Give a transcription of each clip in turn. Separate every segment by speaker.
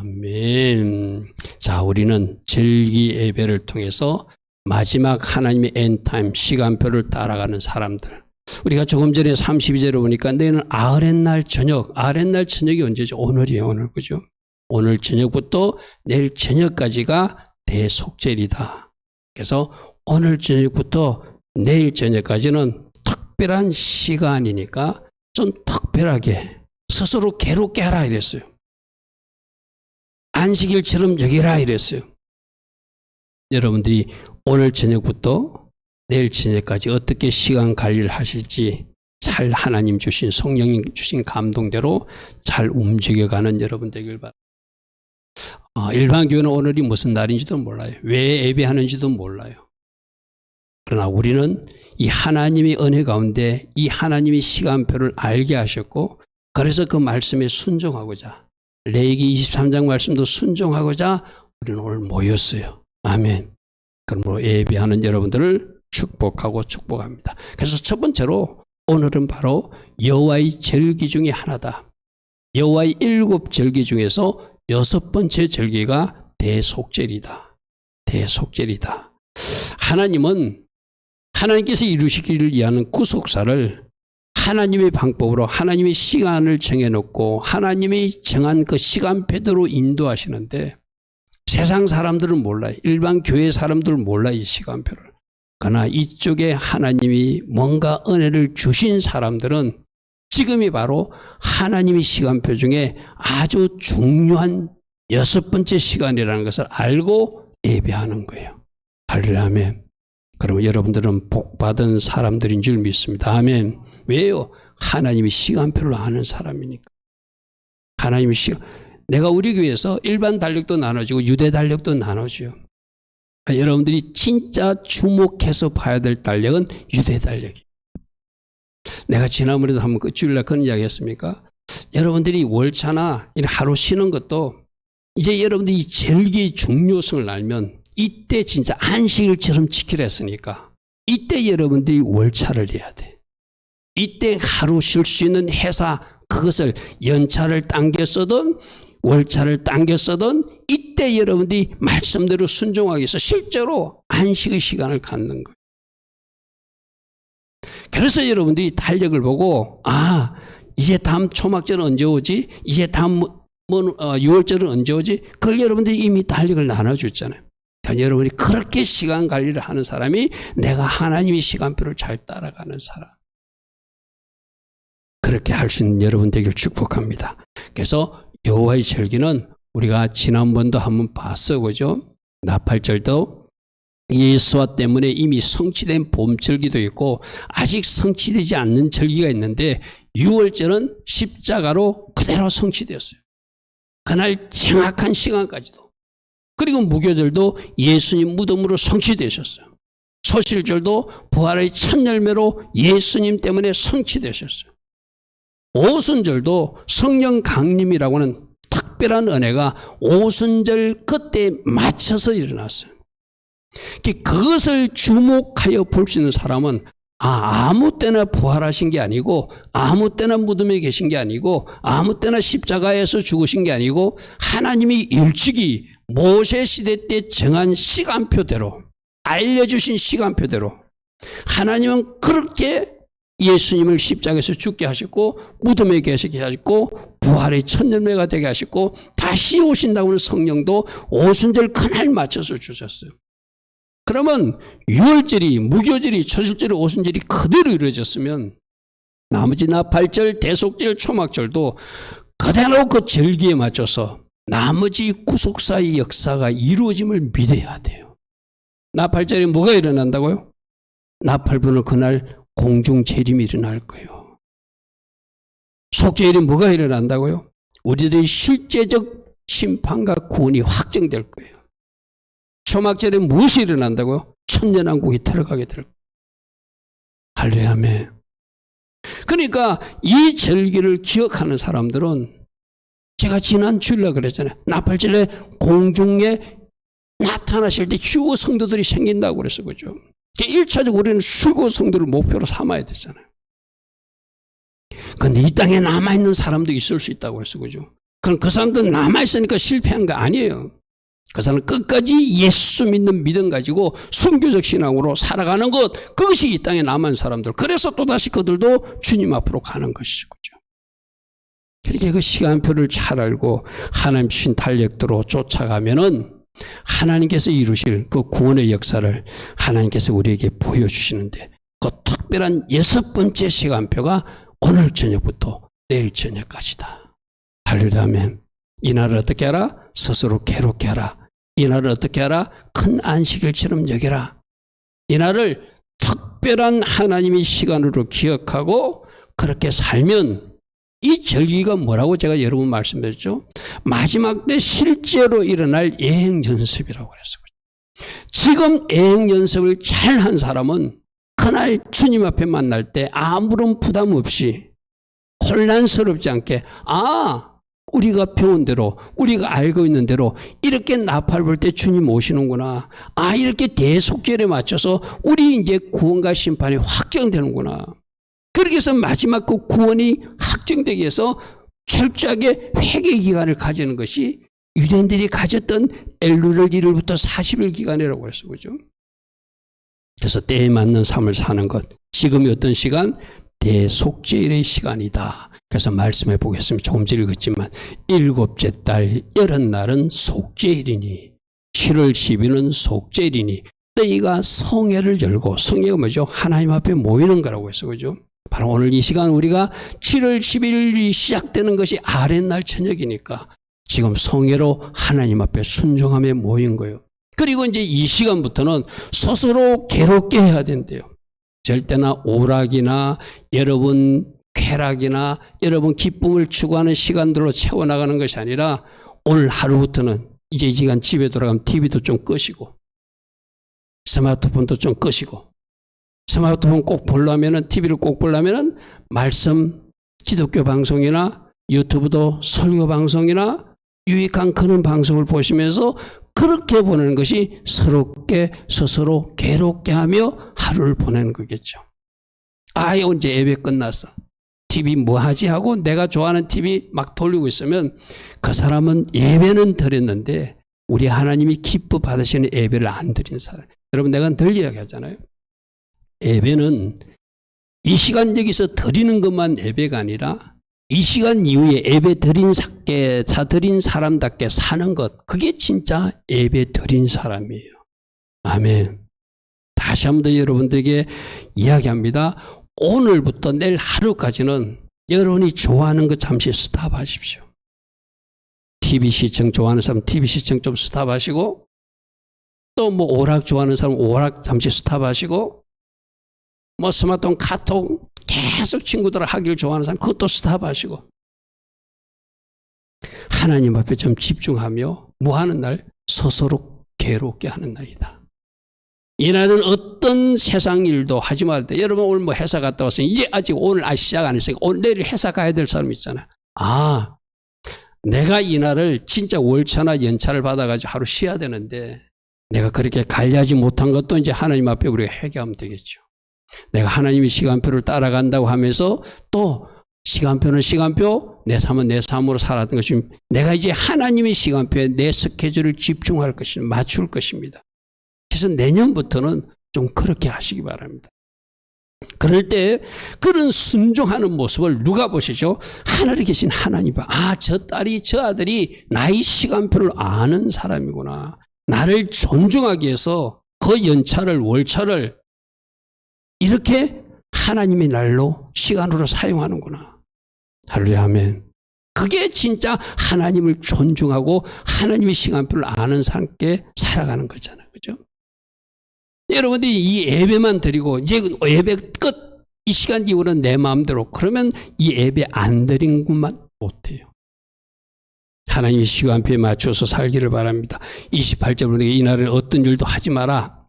Speaker 1: 아멘. 자, 우리는 절기 예배를 통해서 마지막 하나님의 엔타임 시간표를 따라가는 사람들. 우리가 조금 전에 32절을 보니까 내일은 아흐렛날 저녁. 아흐렛날 저녁이 언제죠? 오늘이에요. 오늘. 그죠? 오늘 저녁부터 내일 저녁까지가 대속절이다. 그래서 오늘 저녁부터 내일 저녁까지는 특별한 시간이니까 좀 특별하게 스스로 괴롭게 하라 이랬어요. 안식일처럼 여기라 이랬어요. 여러분들이 오늘 저녁부터 내일 저녁까지 어떻게 시간 관리를 하실지 잘 하나님 주신 성령님 주신 감동대로 잘 움직여가는 여러분 되길 바랍니다. 일반 교회는 오늘이 무슨 날인지도 몰라요. 왜 예배하는지도 몰라요. 그러나 우리는 이 하나님의 은혜 가운데 이 하나님의 시간표를 알게 하셨고 그래서 그 말씀에 순종하고자 레위기 23장 말씀도 순종하고자 우리는 오늘 모였어요. 아멘. 그러므로 예배하는 여러분들을 축복합니다. 그래서 첫 번째로 오늘은 바로 여호와의 절기 중에 하나다. 여호와의 7절기 중에서 6번째 절기가 대속절이다. 대속절이다. 하나님께서 이루시기를 위한 구속사를 하나님의 방법으로 하나님의 시간을 정해놓고 하나님이 정한 그 시간표대로 인도하시는데 세상 사람들은 몰라요. 일반 교회 사람들은 몰라요. 이 시간표를. 그러나 이쪽에 하나님이 뭔가 은혜를 주신 사람들은 지금이 바로 하나님의 시간표 중에 아주 중요한 6번째 시간이라는 것을 알고 예배하는 거예요. 할렐루야. 아멘. 그러면 여러분들은 복받은 사람들인 줄 믿습니다. 아멘. 왜요? 하나님이 시간표를 아는 사람이니까. 하나님이 내가 우리 교회에서 일반 달력도 나눠지고 유대 달력도 나눠져요. 여러분들이 진짜 주목해서 봐야 될 달력은 유대 달력이에요. 내가 지난번에도 한번 그 주일날 그런 이야기 했습니까? 여러분들이 월차나 하루 쉬는 것도 이제 여러분들이 이 절기의 중요성을 알면 이때 진짜 안식일처럼 지키려 했으니까 이때 여러분들이 월차를 내야 돼. 이때 하루 쉴 수 있는 회사 그것을 연차를 당겨 쓰든 월차를 당겨 쓰든 이때 여러분들이 말씀대로 순종하기 위해서 실제로 안식의 시간을 갖는 거예요. 그래서 여러분들이 달력을 보고 이제 다음 초막절은 언제 오지? 이제 다음 6월절은 언제 오지? 그걸 여러분들이 이미 달력을 나눠줬잖아요. 그러니까 여러분이 그렇게 시간 관리를 하는 사람이 내가 하나님의 시간표를 잘 따라가는 사람. 그렇게 할 수 있는 여러분 되기를 축복합니다. 그래서 여호와의 절기는 우리가 지난번도 한번 봤어, 그죠? 나팔절도 예수와 때문에 이미 성취된 봄절기도 있고 아직 성취되지 않는 절기가 있는데 6월절은 십자가로 그대로 성취되었어요. 그날 정확한 시간까지도. 그리고 무교절도 예수님 무덤으로 성취되셨어요. 소실절도 부활의 첫 열매로 예수님 때문에 성취되셨어요. 오순절도 성령 강림이라고 하는 특별한 은혜가 오순절 그때에 맞춰서 일어났어요. 그것을 주목하여 볼 수 있는 사람은 아무 때나 부활하신 게 아니고 아무 때나 무덤에 계신 게 아니고 아무 때나 십자가에서 죽으신 게 아니고 하나님이 일찍이 모세 시대 때 정한 시간표대로 알려주신 시간표대로 하나님은 그렇게 예수님을 십자가에서 죽게 하셨고 무덤에 계시게 하셨고 부활의 첫 열매가 되게 하셨고 다시 오신다고 하는 성령도 오순절 그날 맞춰서 주셨어요. 그러면 6월절이 무교절이 초실절이 오순절이 그대로 이루어졌으면 나머지 나팔절 대속절 초막절도 그대로 그 절기에 맞춰서 나머지 구속사의 역사가 이루어짐을 믿어야 돼요. 나팔절에 뭐가 일어난다고요? 나팔 부는 그날 공중 재림이 일어날 거예요. 속죄일에 뭐가 일어난다고요? 우리들의 실제적 심판과 구원이 확정될 거예요. 초막절에 무엇이 일어난다고요? 천년왕국이 들어가게 될 거예요. 할렐루야. 아멘. 그러니까 이 절기를 기억하는 사람들은 제가 지난 주일날 그랬잖아요. 나팔절에 공중에 나타나실 때 휴거 성도들이 생긴다고 그랬어. 그죠? 1차적으로 우리는 휴거 성도를 목표로 삼아야 되잖아요. 그런데 이 땅에 남아있는 사람도 있을 수 있다고 그랬어. 그죠? 그럼 그 사람들 남아있으니까 실패한 거 아니에요. 그 사람은 끝까지 예수 믿는 믿음 가지고 순교적 신앙으로 살아가는 것, 그것이 이 땅에 남은 사람들. 그래서 또다시 그들도 주님 앞으로 가는 것이죠. 그렇게 그 시간표를 잘 알고 하나님 주신 달력대로 쫓아가면은 하나님께서 이루실 그 구원의 역사를 하나님께서 우리에게 보여주시는데, 그 특별한 6번째 시간표가 오늘 저녁부터 내일 저녁까지다. 할렐루야. 아멘. 이 날을 어떻게 하라? 스스로 괴롭게 하라. 이 날을 어떻게 하라? 큰 안식일처럼 여겨라. 이 날을 특별한 하나님의 시간으로 기억하고 그렇게 살면, 이 절기가 뭐라고 제가 여러분 말씀드렸죠? 마지막 때 실제로 일어날 예행연습이라고 그랬어요. 지금 예행연습을 잘한 사람은 그날 주님 앞에 만날 때 아무런 부담 없이 혼란스럽지 않게, 우리가 배운 대로, 우리가 알고 있는 대로 이렇게 나팔 불 때 주님 오시는구나. 이렇게 대속절에 맞춰서 우리 이제 구원과 심판이 확정되는구나. 그렇게 해서 마지막 그 구원이 확정되기 위해서 철저하게 회개 기간을 가지는 것이 유대인들이 가졌던 엘루를 1일부터 40일 기간이라고 했어. 그죠? 그래서 때에 맞는 삶을 사는 것. 지금이 어떤 시간? 대속죄일의 시간이다. 그래서 말씀해 보겠습니다. 조금 전에 읽었지만 7째 달 80날은 속죄일이니 7월 10일은 속죄일이니 너희가 성회를 열고, 성회가 뭐죠? 하나님 앞에 모이는 거라고 했어. 그죠? 바로 오늘 이 시간 우리가 7월 10일이 시작되는 것이 아랫날 저녁이니까 지금 성회로 하나님 앞에 순종하며 모인 거예요. 그리고 이제 이 시간부터는 스스로 괴롭게 해야 된대요. 절대나 오락이나 여러분 쾌락이나 여러분 기쁨을 추구하는 시간들로 채워나가는 것이 아니라, 오늘 하루부터는 이제 이 시간 집에 돌아가면 TV도 좀 끄시고 스마트폰도 좀 끄시고, 스마트폰 꼭 보려면은, TV를 꼭 보려면은 말씀 기독교 방송이나 유튜브도 설교 방송이나 유익한 그런 방송을 보시면서 그렇게 보내는 것이 스럽게 스스로 괴롭게 하며 하루를 보내는 거겠죠. 언제 예배 끝났어? TV 뭐 하지? 하고 내가 좋아하는 TV 막 돌리고 있으면 그 사람은 예배는 드렸는데 우리 하나님이 기뻐 받으시는 예배를 안 드린 사람. 여러분, 내가 늘 이야기하잖아요. 예배는 이 시간 여기서 드리는 것만 예배가 아니라 이 시간 이후에 예배 드린 사람답게 사는 것, 그게 진짜 예배 드린 사람이에요. 아멘. 다시 한 번 더 여러분들에게 이야기합니다. 오늘부터 내일 하루까지는 여러분이 좋아하는 거 잠시 스탑하십시오. TV 시청 좋아하는 사람 TV 시청 좀 스탑하시고, 또 뭐 오락 좋아하는 사람 오락 잠시 스탑하시고, 뭐 스마트폰 카톡 계속 친구들 하기를 좋아하는 사람 그것도 스탑하시고, 하나님 앞에 좀 집중하며 뭐 하는 날? 스스로 괴롭게 하는 날이다. 이날은 어떤 세상 일도 하지 말아야 돼. 여러분 오늘 뭐 회사 갔다 왔으니 이제 아직 오늘 시작 안 했으니까 오늘 내일 회사 가야 될 사람 있잖아요. 내가 이날을 진짜 월차나 연차를 받아가지고 하루 쉬어야 되는데 내가 그렇게 관리하지 못한 것도 이제 하나님 앞에 우리가 회개하면 되겠죠. 내가 하나님의 시간표를 따라간다고 하면서 또 시간표는 시간표, 내 삶은 내 삶으로 살았던 것이, 내가 이제 하나님의 시간표에 내 스케줄을 집중할 것입니다. 맞출 것입니다. 그래서 내년부터는 좀 그렇게 하시기 바랍니다. 그럴 때 그런 순종하는 모습을 누가 보시죠? 하늘에 계신 하나님 봐. 저 딸이, 저 아들이 나의 시간표를 아는 사람이구나. 나를 존중하기 위해서 그 연차를, 월차를 이렇게 하나님의 날로, 시간으로 사용하는구나. 할렐루야, 아멘. 그게 진짜 하나님을 존중하고 하나님의 시간표를 아는 삶께 살아가는 거잖아요. 그죠? 여러분들이 이 예배만 드리고 이제 예배 끝, 이 시간 이후로는 내 마음대로, 그러면 이 예배 안 드린 것만 못해요. 하나님의 시간표에 맞춰서 살기를 바랍니다. 28절로 이 날은 어떤 일도 하지 마라.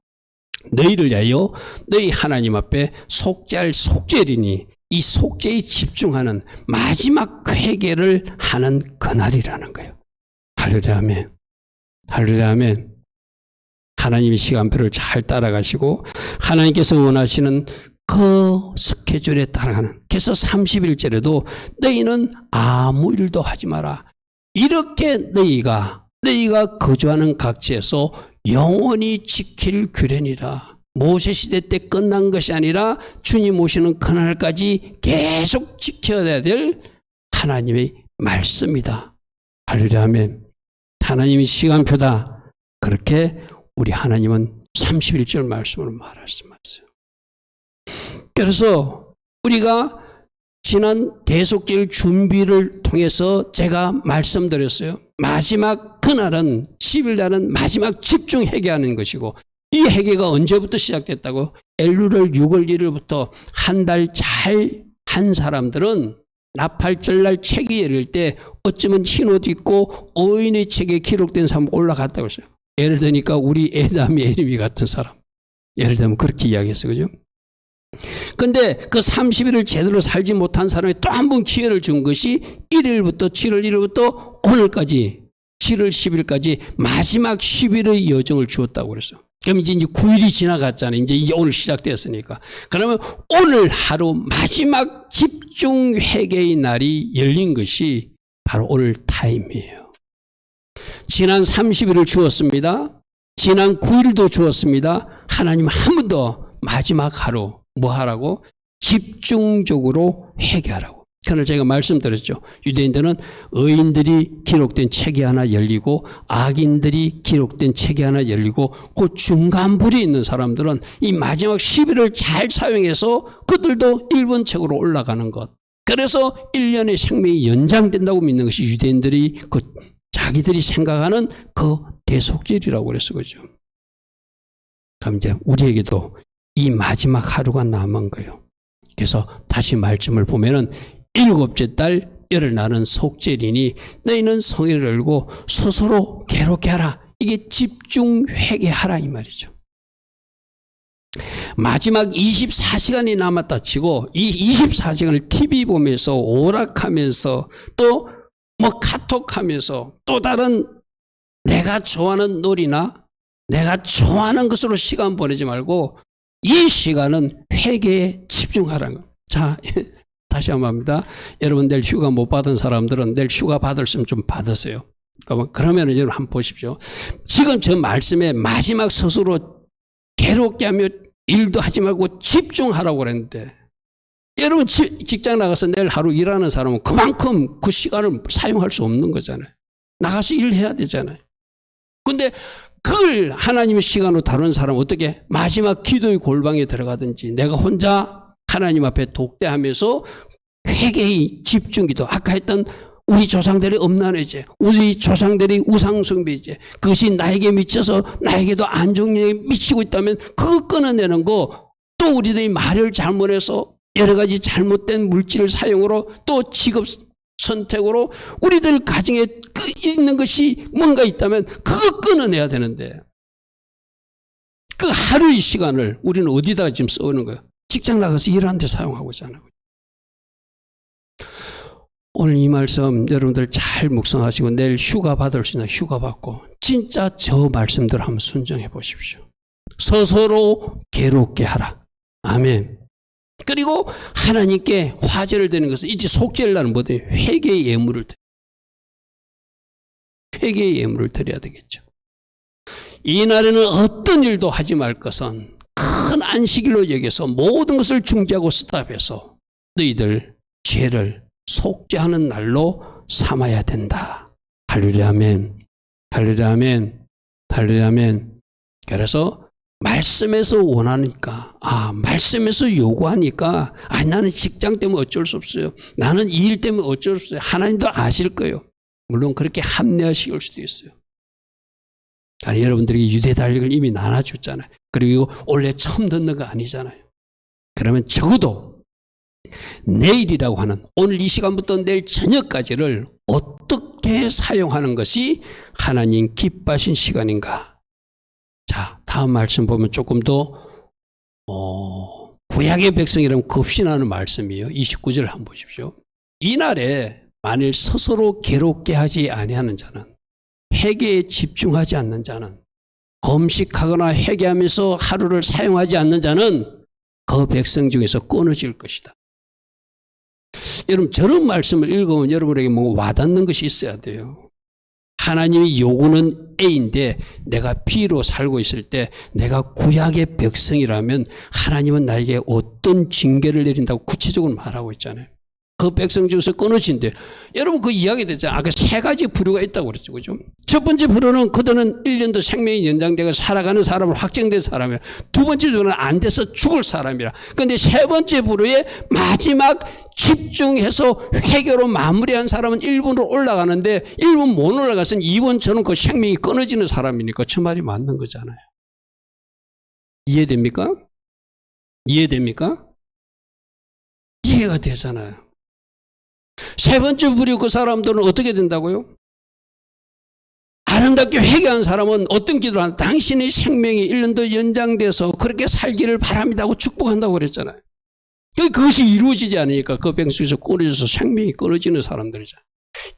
Speaker 1: 너희를 위하여 너희 하나님 앞에 속죄할 속죄리니, 이 속죄에 집중하는 마지막 회개를 하는 그날이라는 거예요. 할렐루야, 아멘. 할렐루야, 아멘. 하나님의 시간표를 잘 따라가시고 하나님께서 원하시는 그 스케줄에 따라가는. 그래서 31절에도 너희는 아무 일도 하지 마라. 이렇게 너희가 거주하는 각지에서 영원히 지킬 규례니라. 모세시대 때 끝난 것이 아니라 주님 오시는 그날까지 계속 지켜야 될 하나님의 말씀이다. 할렐루야 아멘. 하나님이 시간표다. 그렇게 우리 하나님은 31절 말씀으로 말씀하세요. 그래서 우리가 지난 대속절 준비를 통해서 제가 말씀드렸어요. 마지막 그날은 10일날은 마지막 집중 회개하는 것이고, 이 회개가 언제부터 시작됐다고? 엘루를 6월 1일부터 한 달 잘 한 사람들은 나팔절날 책이 열릴 때 어쩌면 흰옷 입고 어인의 책에 기록된 사람 올라갔다고 했어요. 예를 들니까 우리 에담이 에림이 같은 사람, 예를 들면 그렇게 이야기했어요. 그죠? 근데 그 30일을 제대로 살지 못한 사람이 또 한 번 기회를 준 것이 1일부터 7월 1일부터 오늘까지 7월 10일까지 마지막 10일의 여정을 주었다고 그랬어요. 그럼 이제 9일이 지나갔잖아요. 이제 오늘 시작됐으니까. 그러면 오늘 하루 마지막 집중 회개의 날이 열린 것이 바로 오늘 타임이에요. 지난 30일을 주었습니다. 지난 9일도 주었습니다. 하나님 한 번 더 마지막 하루 뭐 하라고? 집중적으로 회개하라고. 그날 제가 말씀드렸죠. 유대인들은 의인들이 기록된 책이 하나 열리고 악인들이 기록된 책이 하나 열리고 그 중간불이 있는 사람들은 이 마지막 10일을 잘 사용해서 그들도 1번 책으로 올라가는 것. 그래서 1년의 생명이 연장된다고 믿는 것이 유대인들이 자기들이 생각하는 그 대속절이라고 그랬어. 그죠? 그럼 이제 우리에게도 이 마지막 하루가 남은 거예요. 그래서 다시 말씀을 보면은 7째 달 열흘날은 속죄리니 너희는 성회를 열고 스스로 괴롭게 하라. 이게 집중 회개하라 이 말이죠. 마지막 24시간이 남았다 치고 이 24시간을 TV 보면서 오락하면서 또 뭐 카톡하면서 또 다른 내가 좋아하는 놀이나 내가 좋아하는 것으로 시간 보내지 말고 이 시간은 회개에 집중하라는 거. 자, 다시 한번 합니다. 여러분 내일 휴가 못 받은 사람들은 내일 휴가 받으시면 좀 받으세요. 그러면 여러분 한번 보십시오. 지금 저 말씀에 마지막 스스로 괴롭게 하며 일도 하지 말고 집중하라고 그랬는데, 여러분 직장 나가서 내일 하루 일하는 사람은 그만큼 그 시간을 사용할 수 없는 거잖아요. 나가서 일해야 되잖아요. 근데 그걸 하나님의 시간으로 다루는 사람은 어떻게? 마지막 기도의 골방에 들어가든지 내가 혼자 하나님 앞에 독대하면서 회개의 집중기도, 아까 했던 우리 조상들의 엄난회제, 우리 조상들의 우상숭배제, 그것이 나에게 미쳐서 나에게도 안정력에 미치고 있다면 그거 끊어내는 거, 또 우리들이 말을 잘못해서 여러 가지 잘못된 물질 사용으로 또 직업 선택으로 우리들 가정에 있는 것이 뭔가 있다면 그거 끊어내야 되는데, 그 하루의 시간을 우리는 어디다가 지금 써오는 거예요? 직장 나가서 일하는데 사용하고 있잖아요. 오늘 이 말씀 여러분들 잘 묵상하시고 내일 휴가 받을 수 있는 휴가 받고 진짜 저 말씀들 한번 순종해 보십시오. 스스로 괴롭게 하라. 아멘. 그리고 하나님께 화제를 드리는 것은 이제 속죄를 하는 뭐예요? 회개의 예물을 드려야 되겠죠. 이 날에는 어떤 일도 하지 말 것은 큰 안식일로 여겨서 모든 것을 중지하고 스탑해서 너희들 죄를 속죄하는 날로 삼아야 된다. 할렐루야 아멘. 할렐루야 아멘. 할렐루야 아멘. 그래서 말씀에서 원하니까, 말씀에서 요구하니까, 나는 직장 때문에 어쩔 수 없어요. 나는 이 일 때문에 어쩔 수 없어요. 하나님도 아실 거예요. 물론 그렇게 합리화시킬 수도 있어요. 아니, 여러분들에게 유대 달력을 이미 나눠줬잖아요. 그리고 원래 처음 듣는 거 아니잖아요. 그러면 적어도 내일이라고 하는 오늘 이 시간부터 내일 저녁까지를 어떻게 사용하는 것이 하나님 기뻐하신 시간인가? 자, 다음 말씀 보면 조금 더 구약의 백성이라면 급신하는 말씀이에요. 29절 한번 보십시오. 이날에 만일 스스로 괴롭게 하지 아니하는 자는, 회개에 집중하지 않는 자는, 검식하거나 회개하면서 하루를 사용하지 않는 자는 그 백성 중에서 끊어질 것이다. 여러분 저런 말씀을 읽으면 여러분에게 뭐 와닿는 것이 있어야 돼요. 하나님이 요구는 A인데 내가 B로 살고 있을 때 내가 구약의 백성이라면 하나님은 나에게 어떤 징계를 내린다고 구체적으로 말하고 있잖아요. 그 백성 중에서 끊어진대. 여러분 그 이야기 됐잖아요. 아까 세 가지 부류가 있다고 그랬죠. 그죠? 첫 번째 부류는 그들은 1년 더 생명이 연장되고 살아가는 사람으로 확정된 사람이라. 두 번째 부류는 안 돼서 죽을 사람이라. 그런데 세 번째 부류에 마지막 집중해서 회개로 마무리한 사람은 1번으로 올라가는데 1번 못 올라가서는 2번처럼 그 생명이 끊어지는 사람이니까 저 말이 맞는 거잖아요. 이해됩니까? 이해됩니까? 이해가 되잖아요. 세 번째 부류 그 사람들은 어떻게 된다고요? 아름답게 회개한 사람은 어떤 기도를 하나? 당신의 생명이 1년 더 연장돼서 그렇게 살기를 바랍니다 하고 축복한다고 그랬잖아요. 그것이 이루어지지 않으니까 그 백성에서 끊어져서 생명이 끊어지는 사람들이죠.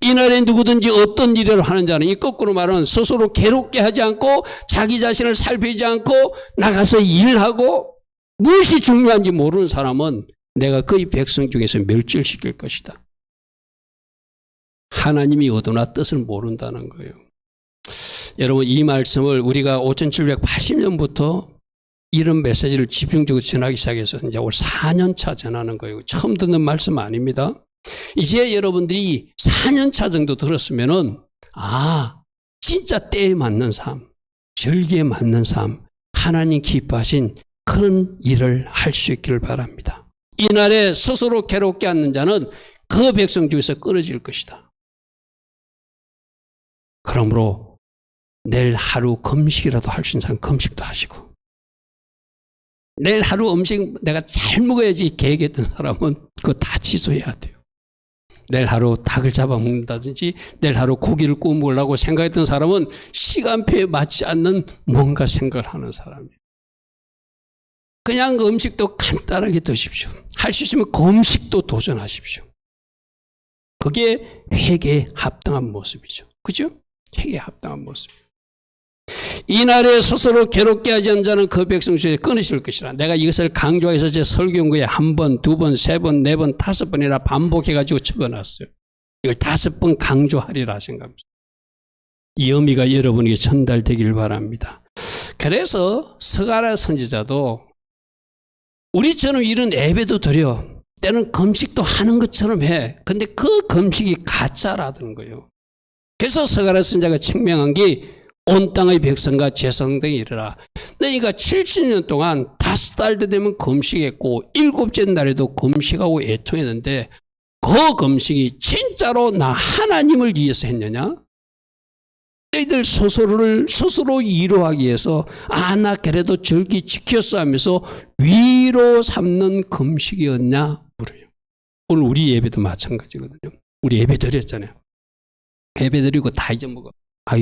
Speaker 1: 이날에 누구든지 어떤 일을 하는 자는 이 거꾸로 말하면 스스로 괴롭게 하지 않고 자기 자신을 살피지 않고 나가서 일하고 무엇이 중요한지 모르는 사람은 내가 그의 백성 중에서 멸절시킬 것이다. 하나님이 의도나 뜻을 모른다는 거예요. 여러분 이 말씀을 우리가 5780년부터 이런 메시지를 집중적으로 전하기 시작해서 이제 올 4년차 전하는 거예요. 처음 듣는 말씀 아닙니다. 이제 여러분들이 4년차 정도 들었으면은 진짜 때에 맞는 삶, 절기에 맞는 삶, 하나님 기뻐하신 그런 일을 할 수 있기를 바랍니다. 이날에 스스로 괴롭게 하는 자는 그 백성 중에서 끊어질 것이다. 그러므로 내일 하루 금식이라도 할 수 있는 사람 금식도 하시고, 내일 하루 음식 내가 잘 먹어야지 계획했던 사람은 그거 다 취소해야 돼요. 내일 하루 닭을 잡아먹는다든지 내일 하루 고기를 구워 먹으려고 생각했던 사람은 시간표에 맞지 않는 뭔가 생각을 하는 사람이에요. 그냥 음식도 간단하게 드십시오. 할 수 있으면 금식도 도전하십시오. 그게 회개에 합당한 모습이죠. 그죠? 회개에 합당한 모습. 이날에 스스로 괴롭게 하지 않는 자는 그 백성 중에 끊으실 것이라. 내가 이것을 강조해서 제 설교연구에 한 번, 두 번, 세 번, 네 번, 5번이나 반복해가지고 적어놨어요. 이걸 5번 강조하리라 생각합니다. 이 의미가 여러분에게 전달되길 바랍니다. 그래서 스가랴 선지자도 우리처럼 이런 예배도 드려, 때는 금식도 하는 것처럼 해. 근데 그 금식이 가짜라는 거예요. 그래서 스가랴 선지자가 책명한 게 온 땅의 백성과 제사장들이 이르라. 그러니까 70년 동안 5달 되면 금식했고 7째 날에도 금식하고 애통했는데 그 금식이 진짜로 나 하나님을 위해서 했느냐? 너희들 스스로 위로하기 위해서 나 그래도 절기 지켰어 하면서 위로 삼는 금식이었냐? 물어요. 오늘 우리 예배도 마찬가지거든요. 우리 예배 드렸잖아요. 예배 드리고 다 잊어먹어.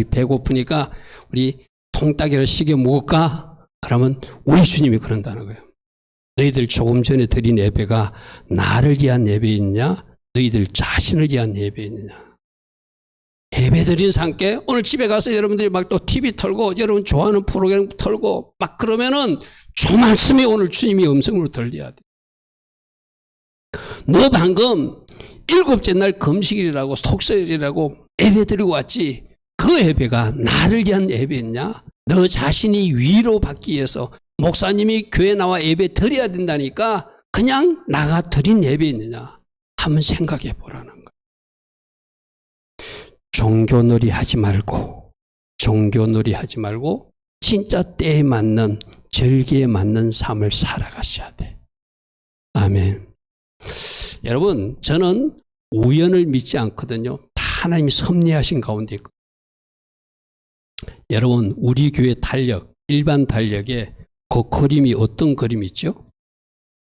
Speaker 1: 배고프니까 우리 통닭이를 시켜 먹을까? 그러면 우리 주님이 그런다는 거예요. 너희들 조금 전에 드린 예배가 나를 위한 예배였냐? 너희들 자신을 위한 예배였느냐? 예배 드린 상께 오늘 집에 가서 여러분들이 막 또 TV 털고 여러분 좋아하는 프로그램 털고 막 그러면은 저 말씀이 오늘 주님이 음성으로 들려야 돼. 너 방금 7째 날 금식일이라고 속세일이라고 예배 드리고 왔지? 그 예배가 나를 위한 예배였냐? 너 자신이 위로받기 위해서 목사님이 교회 나와 예배 드려야 된다니까 그냥 나가 드린 예배였느냐? 한번 생각해 보라는 거예요. 종교놀이 하지 말고 진짜 때에 맞는 절기에 맞는 삶을 살아가셔야 돼. 아멘. 여러분 저는 우연을 믿지 않거든요. 다 하나님이 섭리하신 가운데 있고. 여러분 우리 교회 달력, 일반 달력에 그 그림이 어떤 그림이 있죠?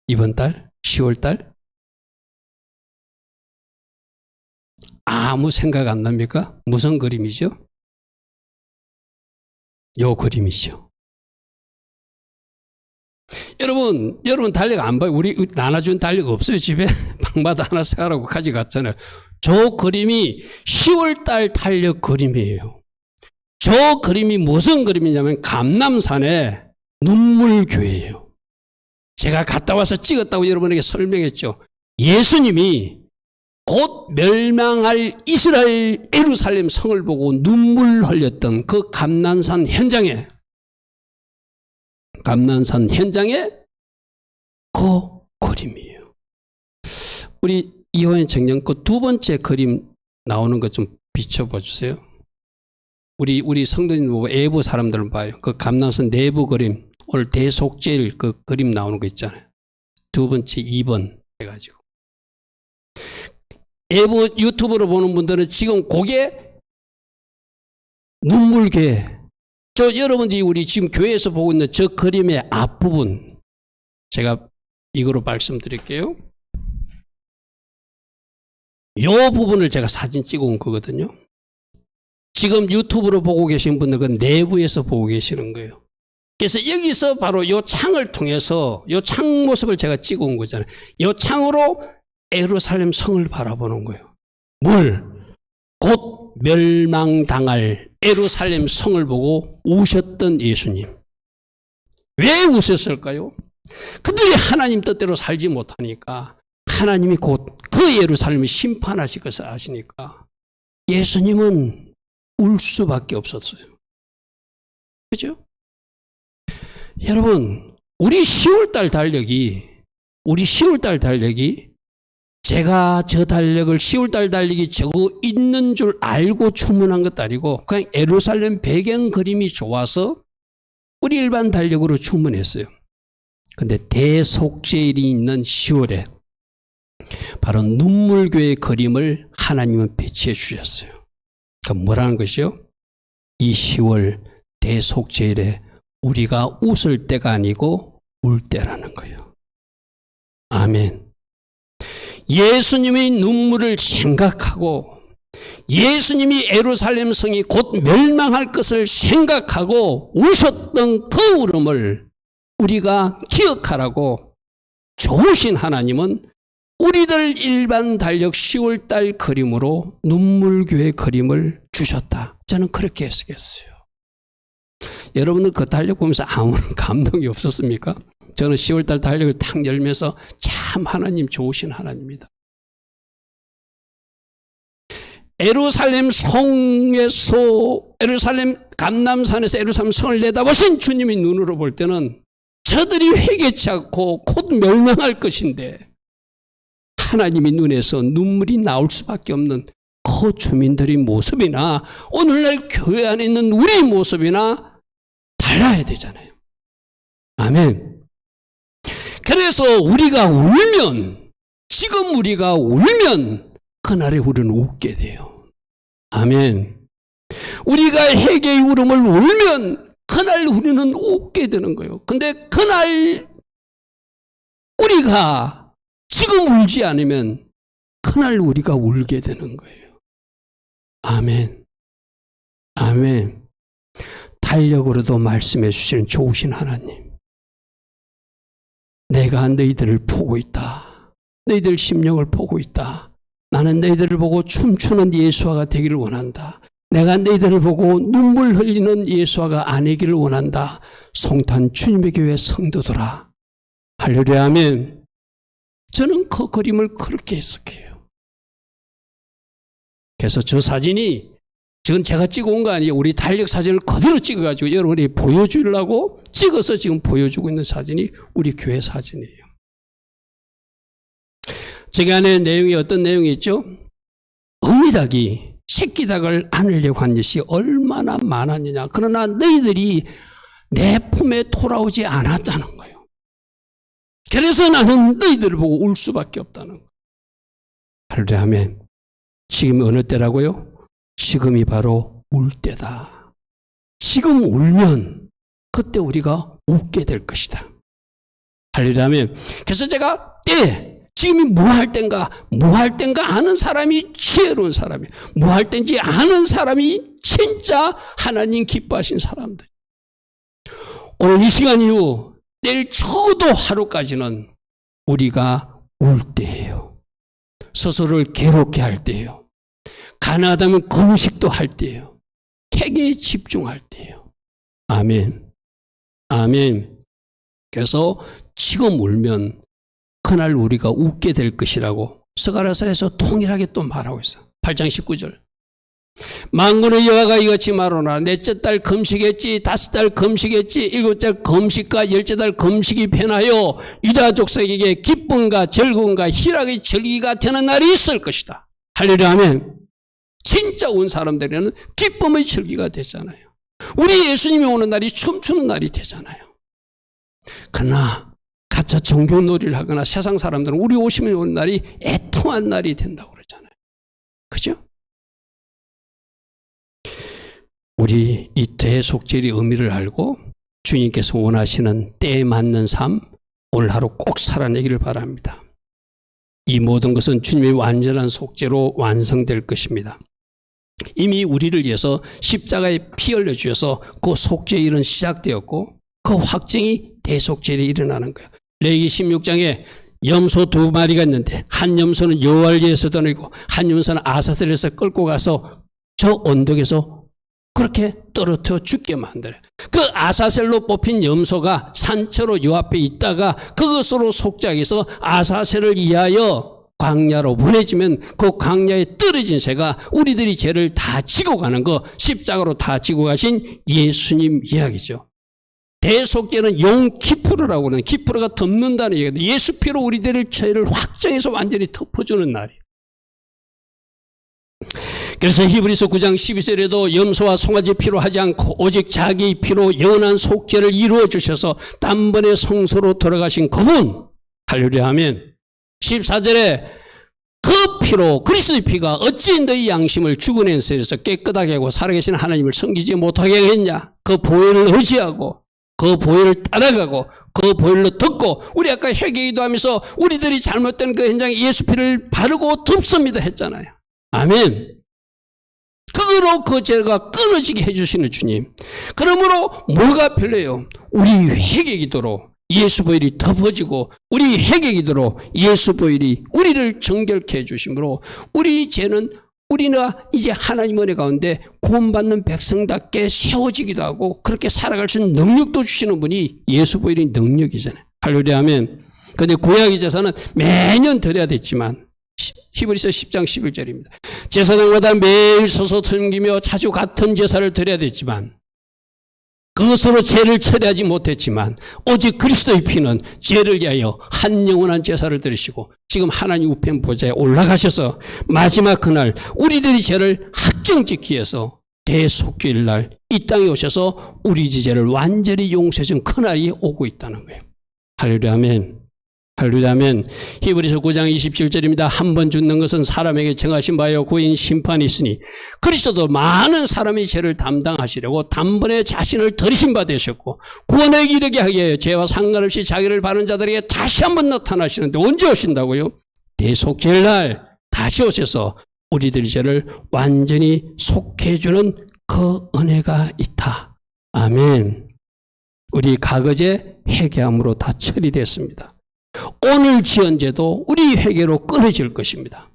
Speaker 1: 이번 달 10월 달 아무 생각 안 납니까? 무슨 그림이죠? 요 그림이죠. 여러분 달력 안 봐요? 우리 나눠준 달력 없어요 집에? 방마다 하나 사가라고 가져갔잖아요. 저 그림이 10월 달 달력 그림이에요. 저 그림이 무슨 그림이냐면 감남산의 눈물교회예요. 제가 갔다 와서 찍었다고 여러분에게 설명했죠. 예수님이 곧 멸망할 이스라엘 예루살렘 성을 보고 눈물 흘렸던 그 감난산 현장에 그 그림이에요. 우리 이호연 청년 그 두 번째 그림 나오는 것 좀 비춰봐 주세요. 우리 성도님 보고 외부 사람들은 봐요. 그 감난산 내부 그림, 오늘 대속죄일 그 그림 나오는 거 있잖아요. 두 번째 2번 해가지고. 외부 유튜브로 보는 분들은 지금 그게 눈물교회. 여러분들이 우리 지금 교회에서 보고 있는 저 그림의 앞부분. 제가 이거로 말씀드릴게요. 이 부분을 제가 사진 찍어 온 거거든요. 지금 유튜브로 보고 계신 분들은 내부에서 보고 계시는 거예요. 그래서 여기서 바로 이 창을 통해서 이 창 모습을 제가 찍어 온 거잖아요. 이 창으로 예루살렘 성을 바라보는 거예요. 뭘? 곧 멸망당할 예루살렘 성을 보고 우셨던 예수님. 왜 우셨을까요? 그들이 하나님 뜻대로 살지 못하니까 하나님이 곧 그 예루살렘을 심판하실 것을 아시니까 예수님은 울 수밖에 없었어요. 그죠? 여러분, 우리 10월달 달력이 제가 저 달력을 10월달 달력이 저거 있는 줄 알고 주문한 것도 아니고 그냥 예루살렘 배경 그림이 좋아서 우리 일반 달력으로 주문했어요. 근데 대속죄일이 있는 10월에 바로 눈물교의 그림을 하나님은 배치해 주셨어요. 그럼 뭐라는 것이요? 이 10월 대속죄일에 우리가 웃을 때가 아니고 울 때라는 거예요. 아멘. 예수님의 눈물을 생각하고 예수님이 예루살렘 성이 곧 멸망할 것을 생각하고 우셨던 그 울음을 우리가 기억하라고 좋으신 하나님은 우리들 일반 달력 10월달 그림으로 눈물교회 그림을 주셨다. 저는 그렇게 해석했어요. 여러분들 그 달력 보면서 아무런 감동이 없었습니까? 저는 10월달 달력을 탁 열면서 참 하나님 좋으신 하나님이다. 예루살렘 성에서 예루살렘 감람산에서 예루살렘 성을 내다보신 주님의 눈으로 볼 때는 저들이 회개치 않고 곧 멸망할 것인데 하나님의 눈에서 눈물이 나올 수밖에 없는 그 주민들의 모습이나 오늘날 교회 안에 있는 우리 모습이나 달라야 되잖아요. 아멘. 그래서 우리가 울면 지금 우리가 울면 그날에 우리는 웃게 돼요. 아멘. 우리가 회개의 울음을 울면 그날 우리는 웃게 되는 거예요. 근데 그날 우리가 지금 울지 않으면 그날 우리가 울게 되는 거예요. 아멘. 아멘. 달력으로도 말씀해 주시는 좋으신 하나님. 내가 너희들을 보고 있다. 너희들 심령을 보고 있다. 나는 너희들을 보고 춤추는 예수아가 되기를 원한다. 내가 너희들을 보고 눈물 흘리는 예수아가 아니기를 원한다. 성탄 주님의 교회 성도들아. 할렐루야 아멘. 저는 그 그림을 그렇게 해석해요. 그래서 저 사진이 지금 제가 찍어온 거 아니에요. 우리 달력 사진을 그대로 찍어가지고 여러분이 보여주려고 찍어서 지금 보여주고 있는 사진이 우리 교회 사진이에요. 제가 안에 내용이 어떤 내용이 있죠? 어미닭이 새끼닭을 안으려고 한 것이 얼마나 많았느냐. 그러나 너희들이 내 품에 돌아오지 않았다는 거예요. 그래서 나는 너희들을 보고 울 수밖에 없다는 거예요. 할렐루야 아멘. 지금이 어느 때라고요? 지금이 바로 울 때다. 지금 울면 그때 우리가 웃게 될 것이다. 할렐루야 아멘. 그래서 제가 지금이 뭐 할 땐가 아는 사람이 지혜로운 사람이에요. 뭐 할 땐지 아는 사람이 진짜 하나님 기뻐하신 사람들. 오늘 이 시간 이후 내일 적어도 하루까지는 우리가 울 때예요. 스스로를 괴롭게 할 때예요. 가난하다면 금식도 할 때예요. 회개에 집중할 때예요. 아멘. 아멘. 그래서 지금 울면 그날 우리가 웃게 될 것이라고 스가랴서에서 동일하게 또 말하고 있어. 8장 19절. 만군의 여호와가 이같이 말하노라. 넷째 달 금식했지, 다섯 달 금식했지, 일곱째 금식과 열째 달 금식이 변하여 유다 족속에게 기쁨과 즐거움과 희락의 절기가 되는 날이 있을 것이다. 할렐루야 아멘. 진짜 온 사람들에게는 기쁨의 절기가 되잖아요. 우리 예수님이 오는 날이 춤추는 날이 되잖아요. 그러나 가짜 종교놀이를 하거나 세상 사람들은 우리 오시면 오는 날이 애통한 날이 된다고 그러잖아요. 그죠? 우리 이 대속절의 의미를 알고 주님께서 원하시는 때에 맞는 삶 오늘 하루 꼭 살아내기를 바랍니다. 이 모든 것은 주님의 완전한 속죄로 완성될 것입니다. 이미 우리를 위해서 십자가에 피 흘려 주셔서 그 속죄의 일은 시작되었고 그 확증이 대속죄에 일어나는 거예요. 레위기 16장에 염소 두 마리가 있는데 한 염소는 여호와를 위해서 떠나고 한 염소는 아사셀에서 끌고 가서 저 언덕에서 그렇게 떨어뜨려 죽게 만들어요. 그 아사셀로 뽑힌 염소가 산처로 요 앞에 있다가 그것으로 속죄해서 아사셀을 위하여 광야로 보내지면 그 광야에 떨어진 새가 우리들이 죄를 다 지고 가는 거 십자가로 다 지고 가신 예수님 이야기죠. 대속죄는 용 키프르라고 하는 키프르가 덮는다는 얘기예요. 예수 피로 우리들의 죄를 확정해서 완전히 덮어주는 날이에요. 그래서 히브리서 9장 12절에도 염소와 송아지 피로 하지 않고 오직 자기 피로 영원한 속죄를 이루어 주셔서 단번에 성소로 돌아가신 그분 할렐루야 하면 14절에 그 피로 그리스도의 피가 어찌 너희 양심을 죽어낸 셈에서 깨끗하게 하고 살아계신 하나님을 섬기지 못하게 했냐. 그 보혈을 의지하고 그 보혈을 따라가고 그 보혈로 듣고 우리 아까 회개기도 하면서 우리들이 잘못된 그 현장에 예수 피를 바르고 덮습니다 했잖아요. 아멘. 그거로 그 죄가 끊어지게 해주시는 주님. 그러므로 뭐가 필요해요? 우리 회개기도로 예수 보혈이 덮어지고 우리 회개기도로 예수 보혈이 우리를 정결케 해주심으로 우리 죄는 우리가 이제 하나님 은혜 가운데 구원받는 백성답게 세워지기도 하고 그렇게 살아갈 수 있는 능력도 주시는 분이 예수 보혈의 능력이잖아요. 할렐루야 하면. 그런데 구약의 제사는 매년 드려야 됐지만 히브리서 10장 11절입니다. 제사장마다 매일 서서 섬기며 자주 같은 제사를 드려야 됐지만 그것으로 죄를 처리하지 못했지만 오직 그리스도의 피는 죄를 위하여 한 영원한 제사를 드리시고 지금 하나님 우편 보좌에 올라가셔서 마지막 그날 우리들이 죄를 확정짓기 위해서 대속죄일 날 이 땅에 오셔서 우리 죄를 완전히 용서해 준 그날이 오고 있다는 거예요. 할렐루야 아멘. 할렐루야 아멘. 히브리서 9장 27절입니다. 한 번 죽는 것은 사람에게 정하신 바요 고인 심판이 있으니 그리스도도 많은 사람의 죄를 담당하시려고 단번에 자신을 들이신 바 되셨고 구원에 이르게 하기 위하여 죄와 상관없이 자기를 바른 자들에게 다시 한번 나타나시는데 언제 오신다고요? 대속죄일 날 다시 오셔서 우리들의 죄를 완전히 속해주는 그 은혜가 있다. 아멘. 우리 과거죄 회개함으로 다 처리됐습니다. 오늘 지은 죄도 우리 회개로 끊어질 것입니다.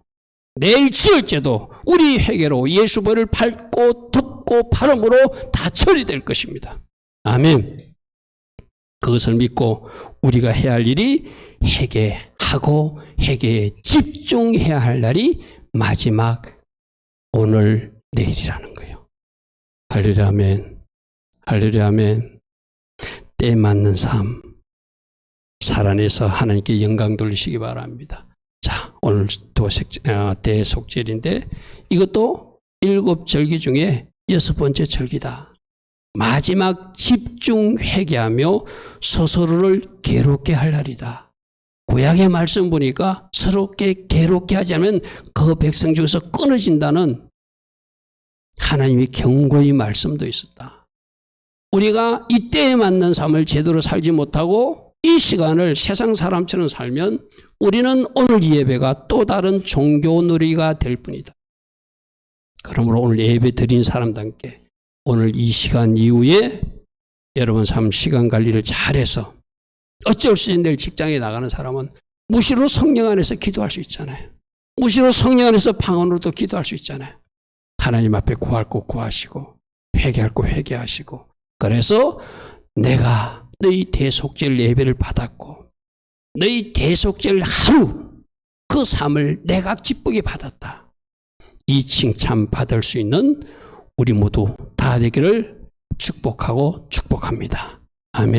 Speaker 1: 내일 지을 죄도 우리 회개로 예수 보혈을 밟고 덮고 바름으로 다 처리될 것입니다. 아멘. 그것을 믿고 우리가 해야 할 일이 회개하고 회개에 집중해야 할 날이 마지막 오늘 내일이라는 거예요. 할렐루야 아멘. 할렐루야 아멘. 때 맞는 삶 살아내서 하나님께 영광 돌리시기 바랍니다. 자, 오늘 대속절인데 이것도 7절기 중에 6번째 절기다. 마지막 집중 회개하며 스스로를 괴롭게 할 날이다. 구약의 말씀 보니까 서럽게 괴롭게 하지 않으면 그 백성 중에서 끊어진다는 하나님의 경고의 말씀도 있었다. 우리가 이때에 맞는 삶을 제대로 살지 못하고 이 시간을 세상 사람처럼 살면 우리는 오늘 예배가 또 다른 종교놀이가 될 뿐이다. 그러므로 오늘 예배 드린 사람들께 오늘 이 시간 이후에 여러분 삶 시간 관리를 잘해서 어쩔 수 없이 내일 직장에 나가는 사람은 무시로 성령 안에서 기도할 수 있잖아요. 무시로 성령 안에서 방언으로도 기도할 수 있잖아요. 하나님 앞에 구할 거 구하시고 회개할 거 회개하시고 그래서 내가 너희 대속죄를 예배를 받았고 너희 대속죄를 하루 그 삶을 내가 기쁘게 받았다. 이 칭찬 받을 수 있는 우리 모두 다 되기를 축복하고 축복합니다. 아멘.